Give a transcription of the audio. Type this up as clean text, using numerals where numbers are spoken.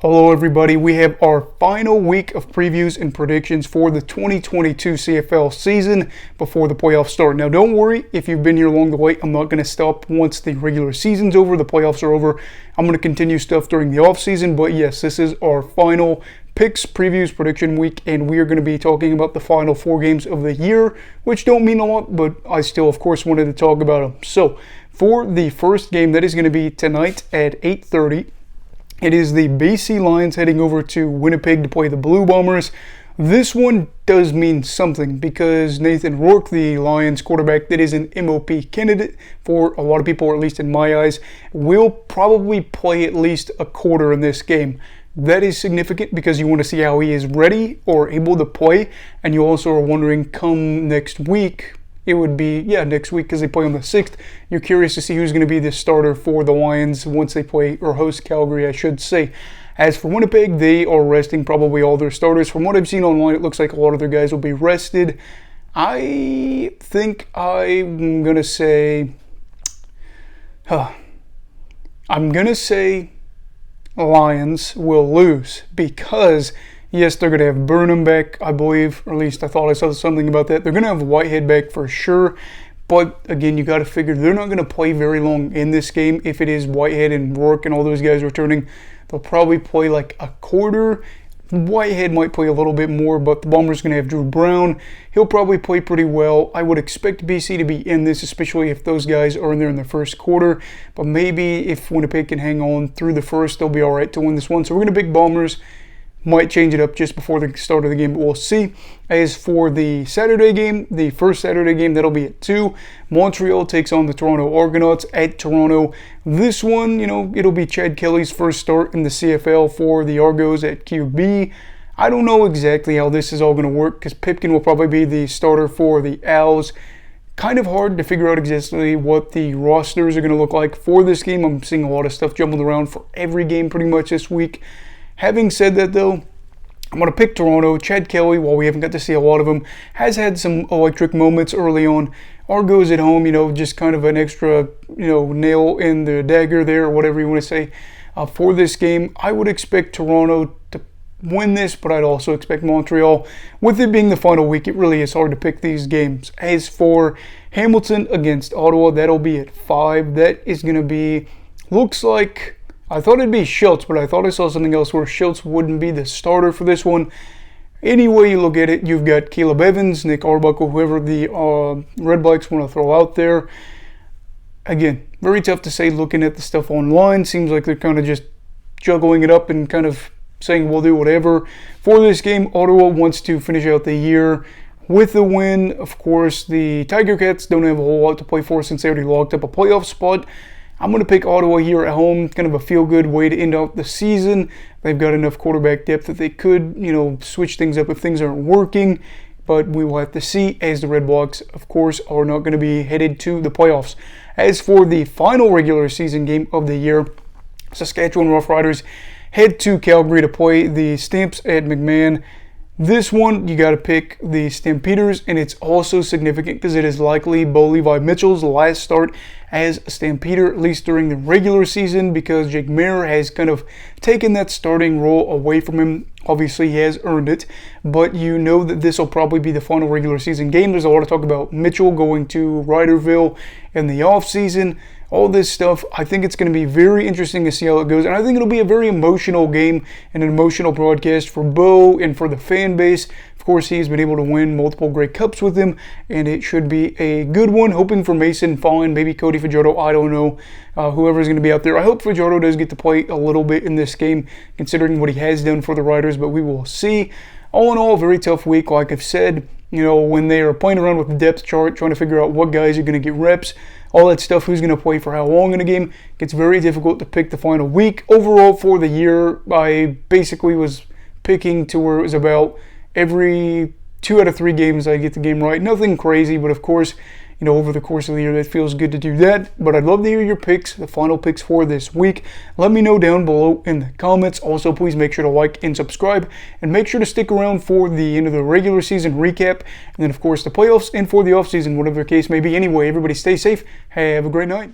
Hello everybody, we have our final week of previews and predictions for the 2022 CFL season before the playoffs start. Now don't worry, if you've been here along the way, I'm not going to stop once the regular season's over, the playoffs are over. I'm going to continue stuff during the off season, but yes, this is our final picks, previews, prediction week, and we are going to be talking about the final 4 games of the year, which don't mean a lot, but I still, of course, wanted to talk about them. So, for the first game, that is going to be tonight at 8:30. It is the BC Lions heading over to Winnipeg to play the Blue Bombers. This one does mean something because Nathan Rourke, the Lions quarterback that is an MOP candidate for a lot of people, or at least in my eyes, will probably play at least a quarter in this game. That is significant because you want to see how he is ready or able to play, and you also are wondering come next week. It would be, next week because they play on the 6th. You're curious to see who's going to be the starter for the Lions once they play, or host Calgary, I should say. As for Winnipeg, they are resting probably all their starters. From what I've seen online, it looks like a lot of their guys will be rested. I think I'm going to say... I'm going to say Lions will lose because... Yes, they're going to have Burnham back, I believe, or at least I thought I saw something about that. They're going to have Whitehead back for sure, but again, you got to figure they're not going to play very long in this game. If it is Whitehead and Rourke and all those guys returning, they'll probably play like a quarter. Whitehead might play a little bit more, but the Bombers going to have Drew Brown. He'll probably play pretty well. I would expect BC to be in this, especially if those guys are in there in the first quarter, but maybe if Winnipeg can hang on through the first, they'll be all right to win this one. So we're going to pick Bombers. Might change it up just before the start of the game, but we'll see. As for the Saturday game, the first Saturday game, that'll be at 2. Montreal takes on the Toronto Argonauts at Toronto. This one, it'll be Chad Kelly's first start in the CFL for the Argos at QB. I don't know exactly how this is all going to work because Pipkin will probably be the starter for the Owls. Kind of hard to figure out exactly what the rosters are going to look like for this game. I'm seeing a lot of stuff jumbled around for every game pretty much this week. Having said that, though, I'm going to pick Toronto. Chad Kelly, while we haven't got to see a lot of him, has had some electric moments early on. Argos at home, just kind of an extra, nail in the dagger there, or whatever you want to say. For this game, I would expect Toronto to win this, but I'd also expect Montreal. With it being the final week, it really is hard to pick these games. As for Hamilton against Ottawa, that'll be at 5. That is going to be, looks like... I thought it'd be Schultz, but I thought I saw something else where Schultz wouldn't be the starter for this one. Any way you look at it, you've got Caleb Evans, Nick Arbuckle, whoever the Redblacks want to throw out there. Again, very tough to say looking at the stuff online. Seems like they're kind of just juggling it up and kind of saying we'll do whatever. For this game, Ottawa wants to finish out the year with a win. Of course, the Tiger Cats don't have a whole lot to play for since they already locked up a playoff spot. I'm going to pick Ottawa here at home, kind of a feel-good way to end out the season. They've got enough quarterback depth that they could, switch things up if things aren't working. But we will have to see, as the Red Blacks, of course, are not going to be headed to the playoffs. As for the final regular season game of the year, Saskatchewan Roughriders head to Calgary to play the Stamps at McMahon. This one, you got to pick the Stampeders, and it's also significant because it is likely Bo Levi Mitchell's last start as a Stampeder, at least during the regular season, because Jake Maier has kind of taken that starting role away from him. Obviously, he has earned it, but you know that this will probably be the final regular season game. There's a lot of talk about Mitchell going to Riderville in the offseason. All this stuff, I think it's going to be very interesting to see how it goes. And I think it'll be a very emotional game and an emotional broadcast for Bo and for the fan base. Of course, he's been able to win multiple Grey Cups with him, and it should be a good one. Hoping for Mason Fine, maybe Cody Fajardo, I don't know. Whoever's going to be out there. I hope Fajardo does get to play a little bit in this game, considering what he has done for the Riders, but we will see. All in all, a very tough week, like I've said. When they are playing around with the depth chart, trying to figure out what guys are going to get reps, all that stuff, who's going to play for how long in a game, gets very difficult to pick the final week. Overall, for the year, I basically was picking to where it was about every 2 out of 3 games I get the game right. Nothing crazy, but of course, over the course of the year, that feels good to do that. But I'd love to hear your picks, the final picks for this week. Let me know down below in the comments. Also, please make sure to like and subscribe, and make sure to stick around for the end of the regular season recap, and then, of course, the playoffs and for the offseason, whatever the case may be. Anyway, everybody stay safe. Have a great night.